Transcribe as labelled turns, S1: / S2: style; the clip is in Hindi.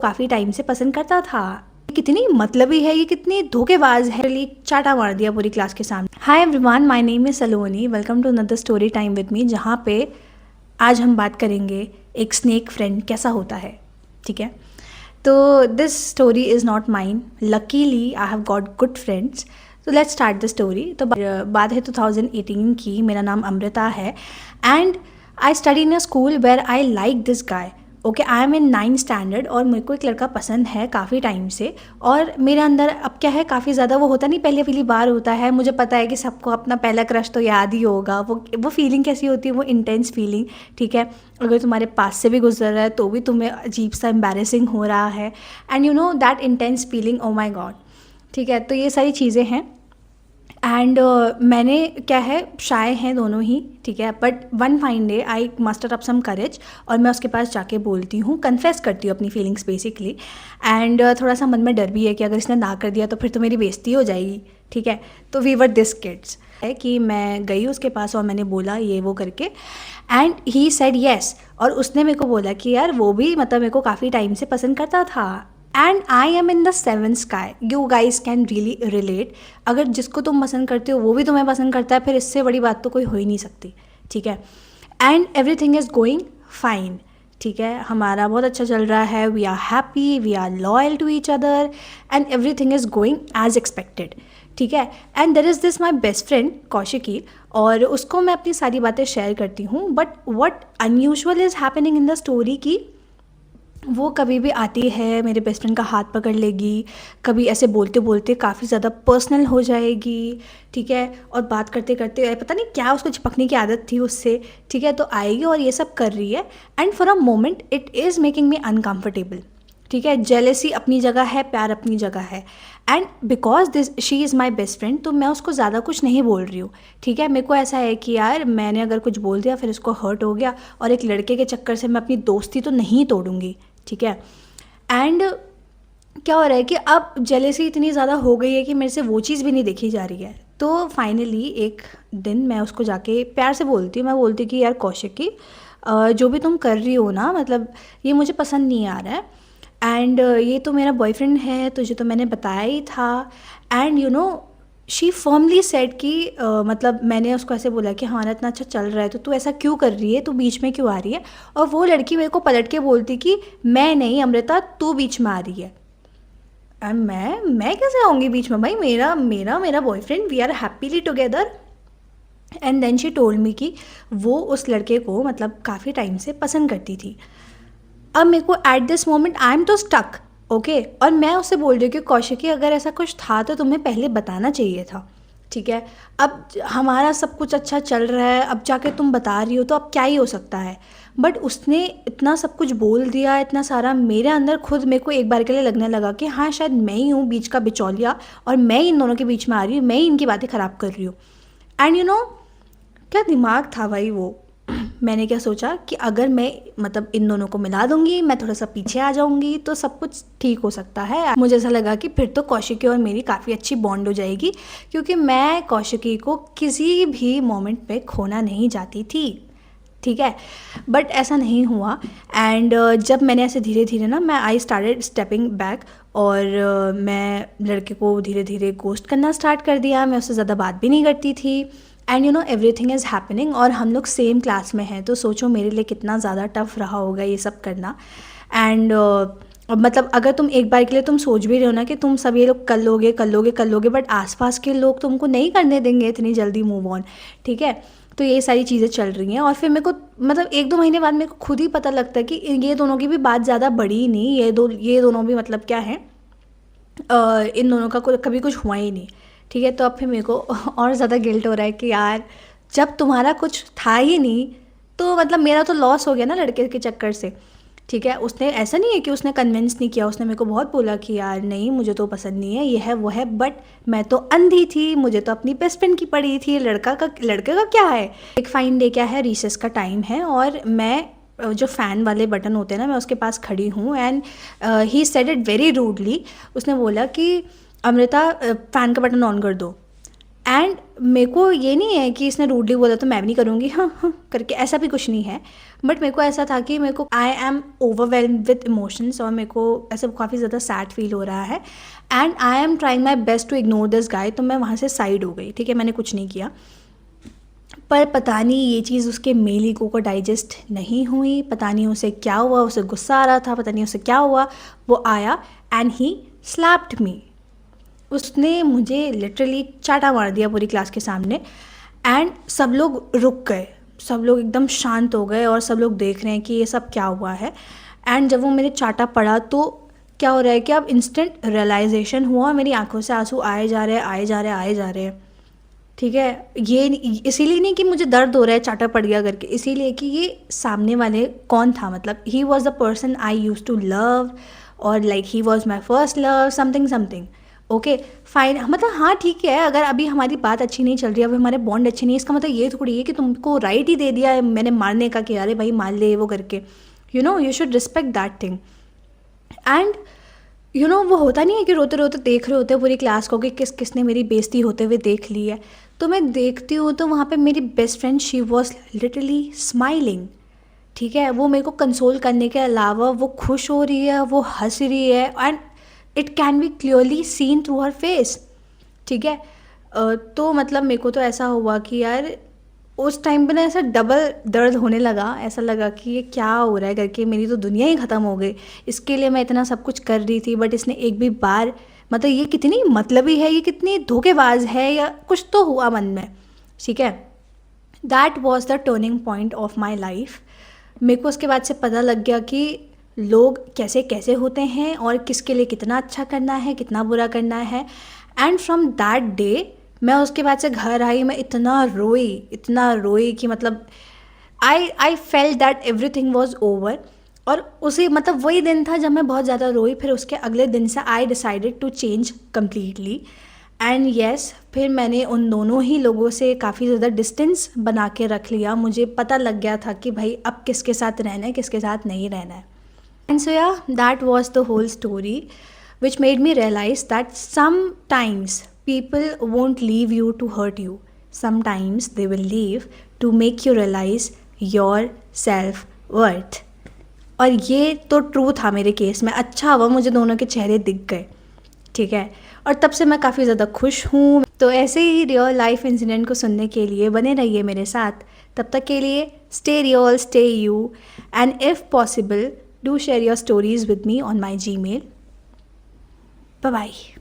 S1: काफ़ी टाइम से पसंद करता था। कितनी मतलबी है ये, कितनी धोखेबाज है। लिए चाटा मार दिया पूरी क्लास के सामने। Hi everyone, my name is Saloni, welcome to another story time with me, जहाँ पे आज हम बात करेंगे एक स्नेक फ्रेंड कैसा होता है। ठीक है, तो this story is not mine, luckily I have got good friends. तो लेट्स स्टार्ट द स्टोरी। तो बात है 2018 की। मेरा नाम अमृता है and I study in a school where I like this guy. Okay, I am in 9th standard और मेरे को एक लड़का पसंद है काफ़ी टाइम से। और मेरे अंदर अब क्या है, काफ़ी ज़्यादा वो होता नहीं, पहले पहली बार होता है। मुझे पता है कि सबको अपना पहला क्रश तो याद ही होगा। वो फीलिंग कैसी होती है, वो इंटेंस फीलिंग। ठीक है, अगर तुम्हारे पास से भी गुजर रहा है तो भी तुम्हें अजीब सा एम्बैरेसिंग हो रहा है, and you know that intense feeling, oh my God. ठीक है, तो ये सारी चीज़ें हैं। एंड मैंने क्या है, शाय हैं दोनों ही। ठीक है, but one fine day I muster up some courage और मैं उसके पास जाके बोलती हूँ, कन्फेस करती हूँ अपनी फीलिंग्स बेसिकली। एंड थोड़ा सा मन में डर भी है कि अगर इसने ना कर दिया तो फिर तो मेरी बेइज्जती हो जाएगी। ठीक है, तो वी वर दिस किड्स है कि मैं गई उसके पास और मैंने बोला ये वो करके, एंड ही सेड येस। और उसने मेरे को बोला कि यार वो भी मतलब मेरे को काफ़ी टाइम से पसंद करता था। And I am in the 7th sky, you guys can really relate. अगर जिसको तुम पसंद करते हो वो भी तुम्हें पसंद करता है, फिर इससे बड़ी बात तो कोई हो ही नहीं सकती। ठीक है, and everything is going fine. ठीक है, हमारा बहुत अच्छा चल रहा है, we are happy, we are loyal to each other and everything is going as expected. ठीक है, and there is this my best friend Kaushiki, और उसको मैं अपनी सारी बातें शेयर करती हूँ। But what unusual is happening in the story की वो कभी भी आती है, मेरे बेस्ट फ्रेंड का हाथ पकड़ लेगी, कभी ऐसे बोलते बोलते काफ़ी ज़्यादा पर्सनल हो जाएगी। ठीक है, और बात करते करते पता नहीं क्या उसको चिपकने की आदत थी उससे। ठीक है, तो आएगी और ये सब कर रही है, and for a moment it is making me uncomfortable. ठीक है, जेलेसी अपनी जगह है, प्यार अपनी जगह है, and because this she is my best friend, तो मैं उसको ज़्यादा कुछ नहीं बोल रही हूँ। ठीक है, मेरे को ऐसा है कि यार मैंने अगर कुछ बोल दिया फिर उसको हर्ट हो गया, और एक लड़के के चक्कर से मैं अपनी दोस्ती तो नहीं तोड़ूंगी। ठीक है, एंड क्या हो रहा है कि अब जेलेसी इतनी ज़्यादा हो गई है कि मेरे से वो चीज़ भी नहीं देखी जा रही है। तो फाइनली एक दिन मैं उसको जाके प्यार से बोलती हूँ, मैं बोलती कि यार कौशिकी, जो भी तुम कर रही हो ना, मतलब ये मुझे पसंद नहीं आ रहा है, एंड ये तो मेरा बॉयफ्रेंड है, तुझे तो मैंने बताया ही था। And you no she firmly said कि मतलब मैंने उसको ऐसे बोला कि हमारा इतना अच्छा चल रहा है तो तू ऐसा क्यों कर रही है, तू बीच में क्यों आ रही है। और वो लड़की मेरे को पलट के बोलती कि मैं नहीं अमृता, तू बीच में आ रही है। एंड मैं कैसे आऊँगी बीच में, भाई मेरा मेरा मेरा boyfriend, we are happily together. And then she told me कि वो उस लड़के को मतलब काफ़ी टाइम से पसंद करती थी। अब मेरे को at this moment I am तो स्टक। ओके, और मैं उससे बोल रही हूँ कि कौशिकी अगर ऐसा कुछ था तो तुम्हें पहले बताना चाहिए था। ठीक है, अब हमारा सब कुछ अच्छा चल रहा है, अब जाके तुम बता रही हो तो अब क्या ही हो सकता है। बट उसने इतना सब कुछ बोल दिया, इतना सारा, मेरे अंदर खुद मेरे को एक बार के लिए लगने लगा कि हाँ शायद मैं ही हूँ बीच का बिचौलिया, और मैं ही इन दोनों के बीच में आ रही हूँ, मैं ही इनकी बातें ख़राब कर रही हूँ। एंड यू नो क्या दिमाग था भाई वो। मैंने क्या सोचा कि अगर मैं मतलब इन दोनों को मिला दूंगी, मैं थोड़ा सा पीछे आ जाऊंगी तो सब कुछ ठीक हो सकता है। मुझे ऐसा लगा कि फिर तो कौशिकी और मेरी काफ़ी अच्छी बॉन्ड हो जाएगी, क्योंकि मैं कौशिकी को किसी भी मोमेंट पे खोना नहीं चाहती थी। ठीक है, बट ऐसा नहीं हुआ। एंड जब मैंने ऐसे धीरे धीरे ना, मैं आई स्टार्टेड स्टेपिंग बैक, और मैं लड़के को धीरे धीरे गोस्ट करना स्टार्ट कर दिया। मैं उससे ज़्यादा बात भी नहीं करती थी, and you know everything is happening, और हम लोग सेम क्लास में हैं, तो सोचो मेरे लिए कितना ज़्यादा टफ रहा होगा ये सब करना। एंड मतलब अगर तुम एक बार के लिए तुम सोच भी रहे हो ना कि तुम सब ये लोग कर लोगे कर लोगे कर लोगे, बट आसपास के लोग तुमको नहीं करने देंगे इतनी जल्दी मूव ऑन। ठीक है, तो ये सारी चीज़ें चल रही हैं, और फिर मेरे को मतलब 1-2 महीने बाद मेरे को खुद ही पता लगता है कि ये दोनों की भी बात ज़्यादा बड़ी नहीं, ये दोनों भी मतलब क्या है, इन दोनों का कभी कुछ हुआ ही नहीं। ठीक है, तो अब फिर मेरे को और ज़्यादा गिल्ट हो रहा है कि यार जब तुम्हारा कुछ था ही नहीं तो मतलब मेरा तो लॉस हो गया ना लड़के के चक्कर से। ठीक है, उसने ऐसा नहीं है कि उसने कन्विंस नहीं किया, उसने मेरे को बहुत बोला कि यार नहीं मुझे तो पसंद नहीं है, ये है वो है, बट मैं तो अंधी थी, मुझे तो अपनी बेस्ट फ्रेंड की पड़ी थी, लड़के का क्या है। एक फाइन डे क्या है, रिसेस का टाइम है, और मैं जो फ़ैन वाले बटन होते हैं ना, मैं उसके पास खड़ी हूँ, and he said it very rudely. उसने बोला कि अमृता फ़ैन का बटन ऑन कर दो। एंड मेरे को ये नहीं है कि इसने रूडली बोला तो मैं भी नहीं करूँगी हाँ हाँ करके, ऐसा भी कुछ नहीं है। बट मेरे को ऐसा था कि मेरे को I am overwhelmed with emotions और मेरे को ऐसे काफ़ी ज़्यादा सैड फील हो रहा है and I am trying my best to ignore this guy. तो मैं वहाँ से साइड हो गई, ठीक है, मैंने कुछ नहीं किया। पर पता नहीं ये चीज़ उसके मेल ईगो को डाइजेस्ट नहीं हुई, पता नहीं उसे क्या हुआ, उसे गुस्सा आ रहा था, पता नहीं उसे क्या हुआ। वो आया एंड ही स्लैप्ड मी। उसने मुझे लिटरली चाटा मार दिया पूरी क्लास के सामने एंड सब लोग रुक गए, सब लोग एकदम शांत हो गए और सब लोग देख रहे हैं कि ये सब क्या हुआ है। एंड जब वो मेरे चाटा पड़ा तो क्या हो रहा है कि अब इंस्टेंट रियलाइजेशन हुआ, मेरी आंखों से आंसू आए जा रहे हैं, आए जा रहे हैं, आए जा रहे हैं, ठीक है। ये इसीलिए नहीं कि मुझे दर्द हो रहा है चाटा पड़ गया करके, इसीलिए कि ये सामने वाले कौन था, मतलब he was the person I use to love और like he was my first love something something. Okay fine, मतलब हाँ ठीक है, अगर अभी हमारी बात अच्छी नहीं चल रही है, अभी हमारे बॉन्ड अच्छे नहीं है, इसका मतलब ये थोड़ी है कि तुमको राइट ही दे दिया है मैंने मारने का कि अरे भाई मार ले वो करके। You know you should respect that thing. And you no वो होता नहीं है कि रोते रोते देख रहे होते हैं पूरी क्लास को कि किसने मेरी बेइज्जती होते हुए देख ली है। तो मैं देखती हूँ तो वहाँ पे मेरी best friend she was literally smiling, ठीक है। वो मेरे को कंसोल करने के अलावा वो खुश हो रही है, वो हंस रही है and it can be clearly seen through her face, ठीक है। तो मतलब मेरे को तो ऐसा हुआ कि यार उस टाइम पे ना ऐसा डबल दर्द होने लगा, ऐसा लगा कि ये क्या हो रहा है करके, मेरी तो दुनिया ही ख़त्म हो गई। इसके लिए मैं इतना सब कुछ कर रही थी बट इसने एक भी बार, मतलब ये कितनी मतलबी है, ये कितनी धोखेबाज है, या कुछ तो हुआ मन में, ठीक है। That was the turning point of my life. मेरे को उसके बाद से पता लग गया कि लोग कैसे कैसे होते हैं और किसके लिए कितना अच्छा करना है, कितना बुरा करना है। एंड फ्रॉम दैट डे मैं उसके बाद से घर आई, मैं इतना रोई कि मतलब I felt that everything was over. और उसी मतलब वही दिन था जब मैं बहुत ज़्यादा रोई। फिर उसके अगले दिन से I decided to change completely and yes, फिर मैंने उन दोनों ही लोगों से काफ़ी ज़्यादा डिस्टेंस बना के रख लिया। मुझे पता लग गया था कि भाई अब किसके साथ रहना है, किसके साथ नहीं रहना है। And so yeah that was the whole story which made me realize that sometimes people won't leave you to hurt you. Sometimes they will leave to make you realize your self-worth. और ये तो ट्रू था मेरे केस में। अच्छा हुआ मुझे दोनों के चेहरे दिख गए, ठीक है। और तब से मैं काफ़ी ज़्यादा खुश हूँ। तो ऐसे ही रियल लाइफ इंसिडेंट को सुनने के लिए बने रहिए मेरे साथ। तब तक के लिए stay real, stay you, and if possible do share your stories with me on my Gmail. Bye bye.